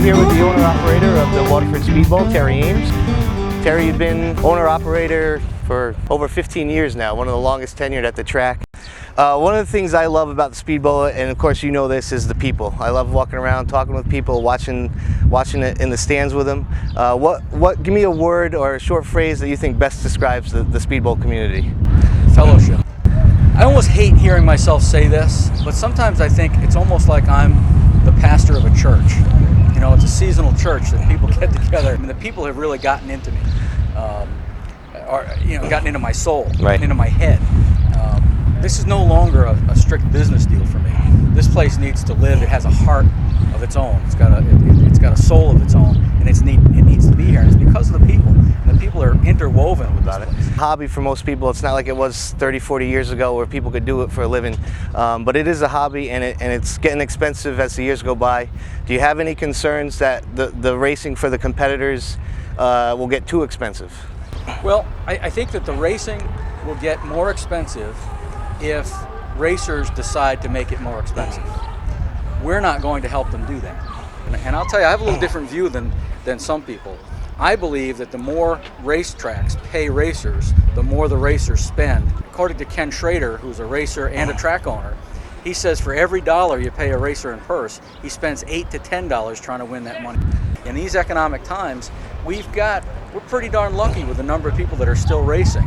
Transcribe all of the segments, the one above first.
here with the owner-operator of the Waterford Speedbowl, Terry Eames. Terry, you've been owner-operator for over 15 years now, one of the longest tenured at the track. One of the things I love about the Speedbowl, and of course you know this, is the people. I love walking around, talking with people, watching it in the stands with them. Give me a word or a short phrase that you think best describes the Speedbowl community. Fellowship. I almost hate hearing myself say this, but sometimes I think it's almost like I'm the pastor of a church. You know, it's a seasonal church that people get together. I mean, the people have really gotten into me, gotten into my soul, right, into my head. This is no longer a strict business deal for me. This place needs to live. It has a heart of its own. It's got a soul of its own, and it needs to be here. And it's because of the people. And the people are interwoven with this place. Hobby for most people. It's not like it was 30, 40 years ago where people could do it for a living. But it is a hobby, and it's getting expensive as the years go by. Do you have any concerns that the racing for the competitors will get too expensive? Well, I think that the racing will get more expensive if racers decide to make it more expensive. We're not going to help them do that. And I'll tell you, I have a little different view than some people. I believe that the more racetracks pay racers, the more the racers spend. According to Ken Schrader, who's a racer and a track owner, he says for every dollar you pay a racer in purse, he spends $8 to $10 trying to win that money. In these economic times, we're pretty darn lucky with the number of people that are still racing.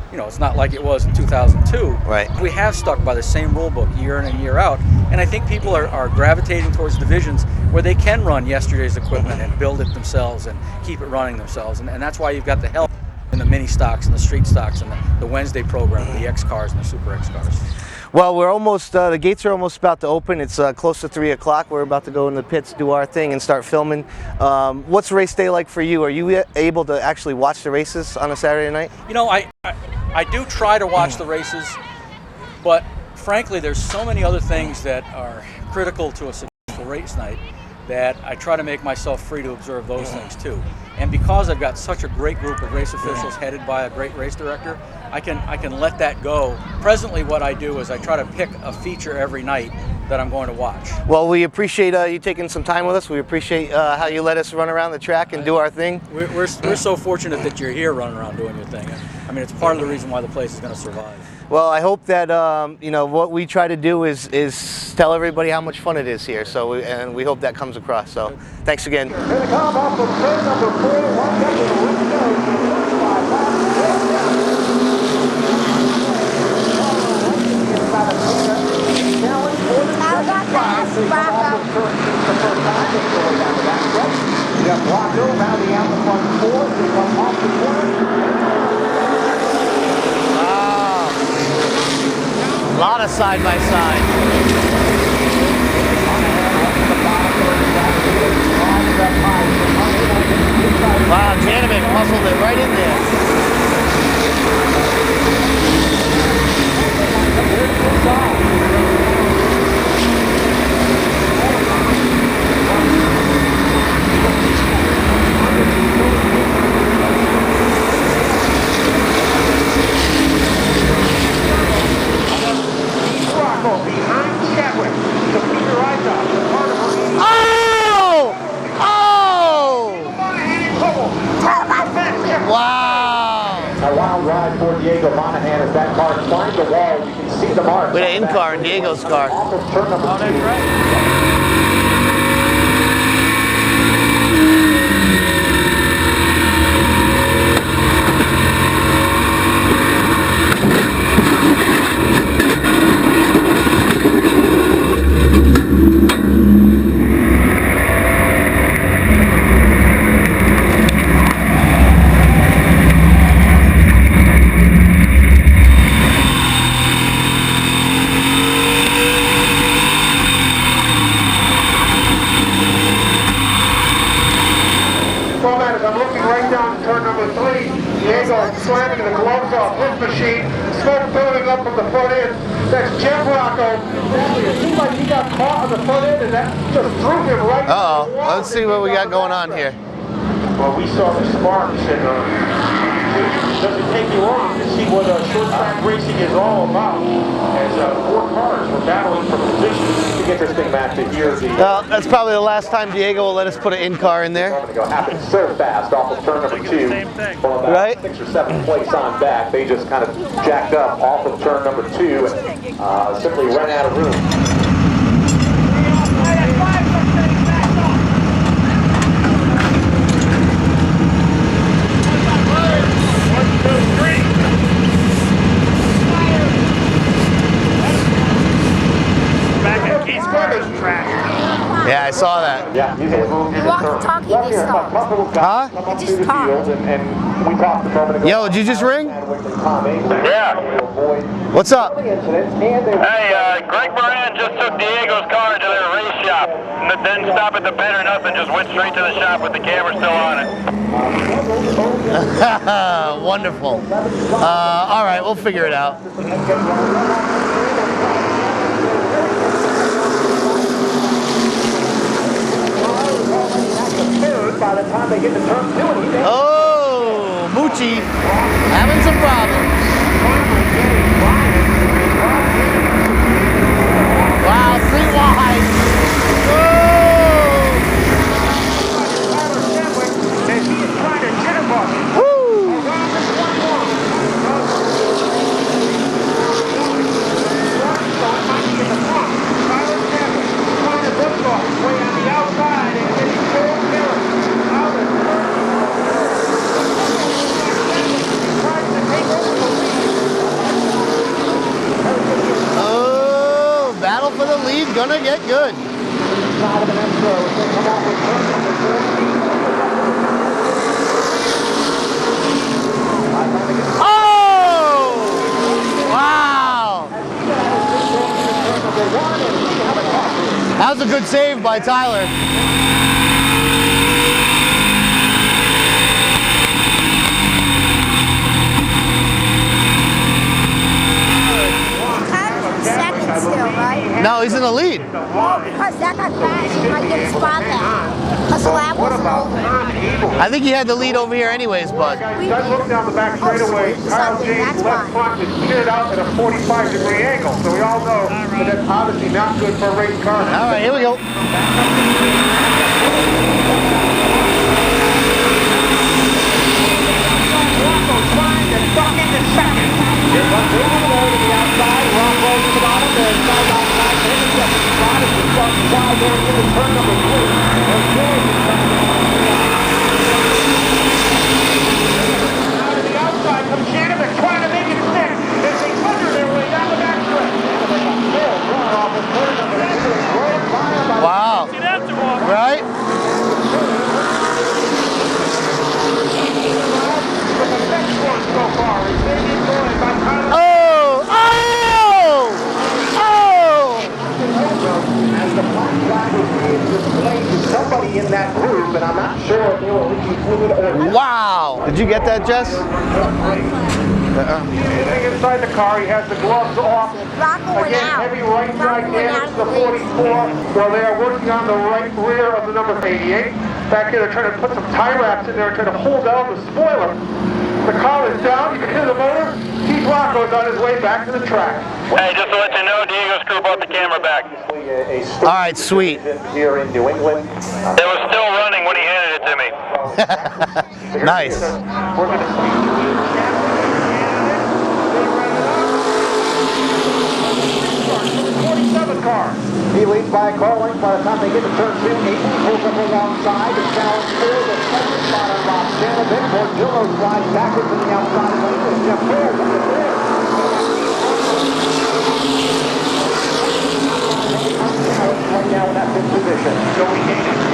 You know, it's not like it was in 2002. Right. We have stuck by the same rule book year in and year out, and I think people are gravitating towards divisions where they can run yesterday's equipment and build it themselves and keep it running themselves, and that's why you've got the help in the mini stocks and the street stocks and the Wednesday program, the X cars and the Super X cars. Well, we're almost, the gates are almost about to open. It's close to 3 o'clock. We're about to go in the pits, do our thing, and start filming. What's race day like for you? Are you able to actually watch the races on a Saturday night? You know, I do try to watch the races, but frankly, there's so many other things that are critical to a successful race night that I try to make myself free to observe those things too. And because I've got such a great group of race officials headed by a great race director, I can let that go. Presently what I do is I try to pick a feature every night that I'm going to watch. Well, we appreciate you taking some time with us. We appreciate how you let us run around the track and do our thing. We're so fortunate that you're here running around doing your thing. I mean, it's part of the reason why the place is going to survive. Well, I hope that what we try to do is tell everybody how much fun it is here. So, and we hope that comes across. So, thanks again. Rocco rounding out the front four. They come off the corner. A lot of side by side. Wow, Janovic muscled it right in there. For Diego Monahan as that car climbs the wall. You can see the marks. With an in-car in Diego's car. Turn number 2. That's right. I'm looking right down turn number 3. Diego slamming the gloves off his machine. Smoke building up from the front end. That's Keith Rocco. It seemed like he got caught on the front end and that just threw him right. Uh-oh. Let's see what we got going on here. Well, we saw the sparks and it doesn't take you long to see what short track racing is all about. As 4 cars were battling for position. interesting match to hear the. That's probably the last time Diego will let us put an in-car in there. Happened so fast off of turn number 2. From about Right. 6 or 7 place on back, they just kind of jacked up off of turn number 2 and simply ran out of room. Yeah, I saw that. Yeah, he's moved into turn. Walkie-talkie, they stopped. Huh? It just talked. And we talked a moment ago. Yo, did you just ring? Yeah. What's up? Hey, Greg Moran just took Diego's car to their race shop. Didn't stop at the pit or nothing, just went straight to the shop with the camera still on it. Wonderful. All right, we'll figure it out. By the time they get to turn 2, Oh, Moochie having some problems. Wow, 3 wide. Whoa! Woo! Oh, battle for the lead, gonna get good. Oh! Wow! That was a good save by Tyler. Second still, right? No, he's in the lead. Well, because that got crashed, he might get a spot back. Because the lap wasn't over. I think he had the lead over here anyways, but. Doug looked down the back straightaway. Kyle James left front is cleared out at a 45-degree angle. So we all know that that's obviously not good for a race car. All right, here we go. Trying to duck into second. Here's one to the outside. Rocco to the bottom. There's side outside. There's the second spot. It's the front side going into turn number 3. Out to the outside comes Janovic trying to make it stick as they thunder their way down the back stretch. Wow. Right? Oh! Oh! Oh! As the black flag was being displayed to somebody in that group, and I'm not sure if they were leaking fluid or not. Wow! Did you get that, Jess? Anything inside the car, he has the gloves off. Rocco went Again, out. heavy right side Rocco went damage out to of the the race. 44. Well, they are working on the right rear of the number 88. Back here, they're trying to put some tie wraps in there and trying to hold down the spoiler. The car is down, you can hear the motor. Keith Rocco is on his way back to the track. Hey, just to let you know, Diego's crew brought the camera back. All right, sweet. Here in New England. It was still running when he handed it to me. Nice. We're going to see. Car. He leads by a car length by the time they get to turn 2. Eaton pulls up alongside and challenge for the second spot on Rob Janovic. Morgillo slides backwards to the outside lane with Jeff Fair in the rear. Right now in that fifth position. So we gain it.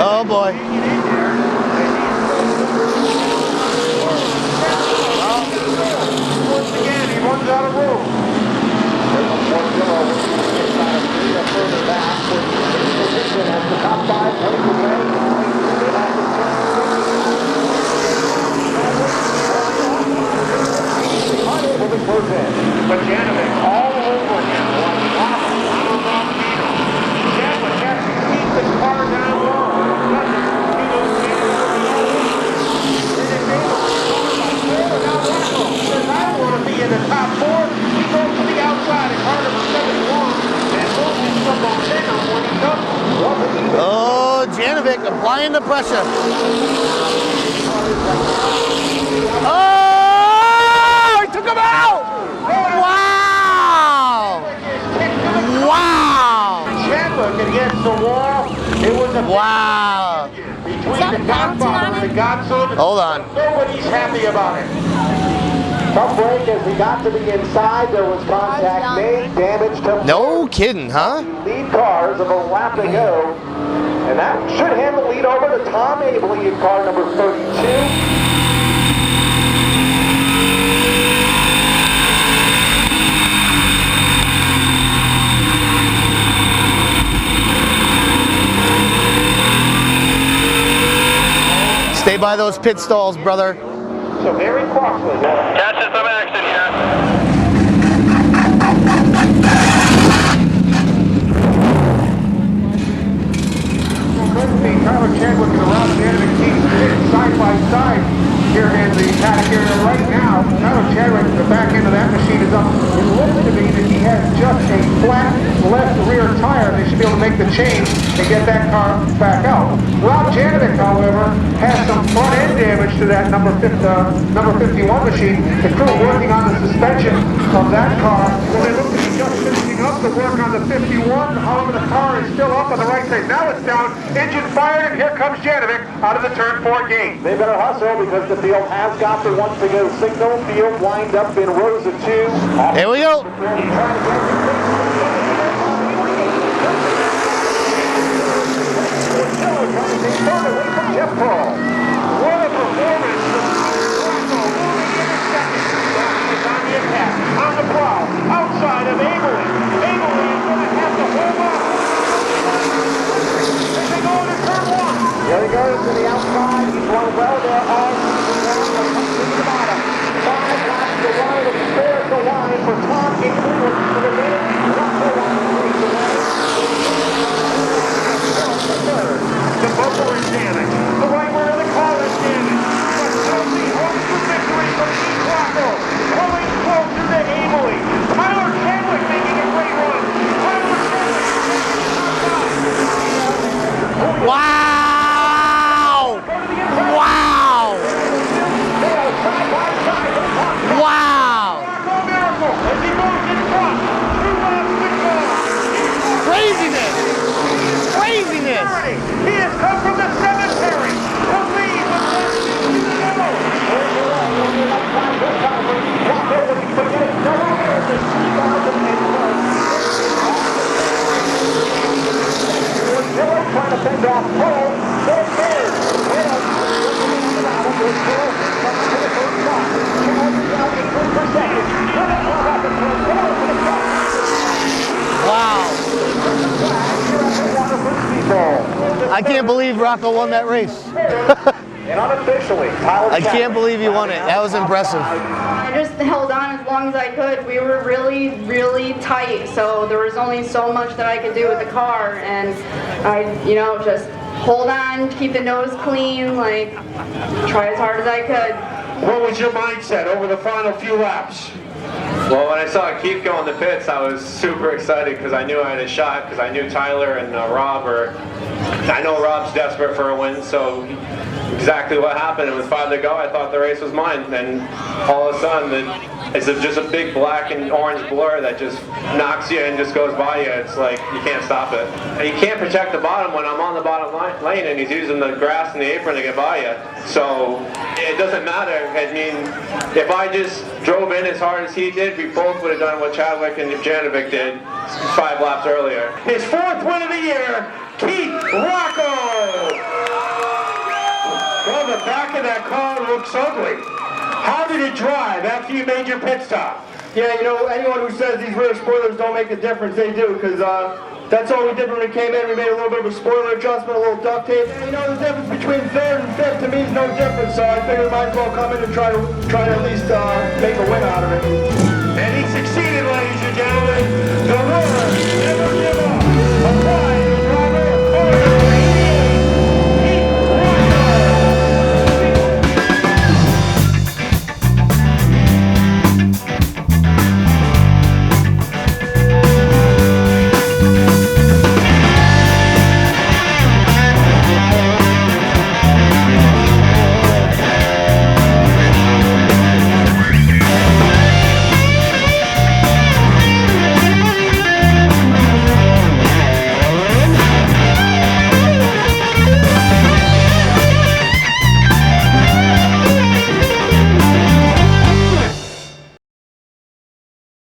Oh boy. Once again, he runs out of room. Further back with position as the top 5 break away. But Janovic all over him. Janovic has to keep the car down low. He knows Applying the pressure. Oh! He took him out! Wow! Wow! Chadwick against the wall. It was a Wow! between the Godfather and the Godson. Hold on. Nobody's happy about it. Tough break as he got to the inside. There was contact made, damage to No kidding, huh? lead cars of a lap to go. And that should hand the lead over to Tom Abele in car number 32. Stay by those pit stalls, brother. So very costly. Catching some action here. Tyler Chadwick and around the end of the Keith side by side here in the paddock area right now. Tyler Chadwick, the back end of that machine is up. It looks to me that he has just a flat left rear tire. They should be able to make the change and get that car back out. Rob Janovic, however, has some front end damage to that number 51 machine. The crew working on the suspension of that car. Well, they look to be just finishing up the work on the 51. However, the car is still up on the right side. Now it's down. Engine fired, and here comes Janovic out of the turn 4 gate. They better hustle because the field has got the one to go signal. Field lined up in rows of 2. Here we go. Jeff Paul. What a performance. On the attack, on the prowl, outside of Abele. Abele is going to have to hold on. They go into turn 1. There he goes to the outside. He's run well there all down to the bottom. 5 laps to run. It'll be fair to line for Tom Abele for the win. The bumper is damaged. The right rear of the car is damaged. But Chelsea hopes for victory from Keith Rocco. Pulling closer to Abele. Tyler Chadwick making a great run. Tyler Chadwick Wow! Wow! Wow! miracle as he goes in front. 2 laps to go. Craziness! Craziness! He has come from the cemetery to lead with less than 2 trying to fend off Paul. Wow! I can't believe Rocco won that race. And unofficially, Tyler I can't believe he won it. That was impressive. I just held on as long as I could. We were really, really tight, so there was only so much that I could do with the car, and I, just hold on, keep the nose clean, like, try as hard as I could. What was your mindset over the final few laps? Well, when I saw Keith go in the pits, I was super excited because I knew I had a shot, because I knew Tyler and Rob I know Rob's desperate for a win, so exactly what happened. And with 5 to go, I thought the race was mine. And all of a sudden, it's just a big black and orange blur that just knocks you and just goes by you. It's like you can't stop it. And you can't protect the bottom when I'm on the bottom lane and he's using the grass and the apron to get by you. So it doesn't matter. I mean, if I just drove in as hard as he did, we both would have done what Chadwick and Janovic did 5 laps earlier. His 4th win of the year, Keith Rocco! Well, the back of that car looks ugly. How did it drive after you made your pit stop? Yeah, anyone who says these rear spoilers don't make a difference, they do, because that's all we did when we came in. We made a little bit of a spoiler adjustment, a little duct tape. And, the difference between 3rd and 5th to me is no difference, so I figured I might as well come in and try to at least make a win out of it. And he succeeded, ladies and gentlemen. The winner